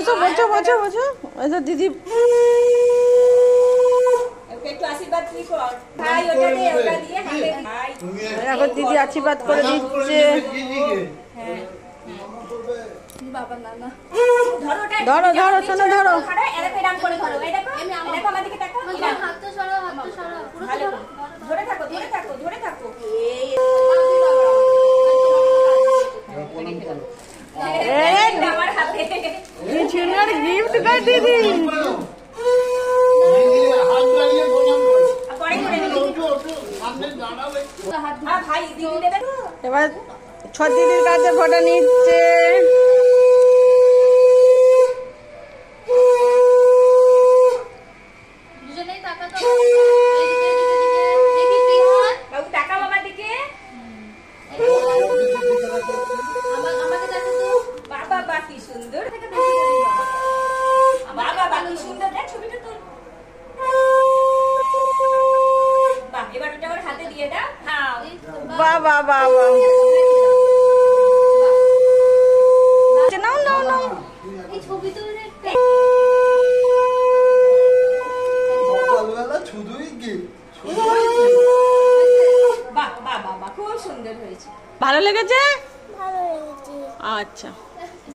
বসো বসো বসো বসো। ওই তো দিদি একটু আশীর্বাদ কি কর ভাই, ওটা দিয়ে ওটা দিয়ে হাতে ভাই। এখন দিদি আশীর্বাদ করে দিচ্ছে। হ্যাঁ বাবা না না ধরো ধরো শোনো ধরো। এরকম এরকম করে ধরো। এই দেখো এরকম আমার দিকে তাকাও। হাতটা সরাও, হাতটা সরাও, পুরো সরাও। ধরে থাকো ধরে থাকো ধরে থাকো। এই আমার হাতে কি সুন্দর গিফট কর দিদি। ভাই দিদি দেবে। এবার ছোট দিদির কাছে ফটো নিচ্ছে। দুজনেই তাকাতো। এদিকে দেখি ত্রিহান বাবু টাকা বাবার দিকে। আমাকে দেখো তো। বাবা বা কি সুন্দর। বাবা বা কি সুন্দর। দেখ ছবিটা তো। বাহ এবার ওটা ওর হাতে দিয়ে দাও। হ্যাঁ বাহ বাহ বাহ বাহ। নাও নাও নাও। এই ছবি তুলে একটা। বাহ বাহ বাহ খুব সুন্দর হয়েছে। ভালো লেগেছে? ভালো লেগেছে। আচ্ছা।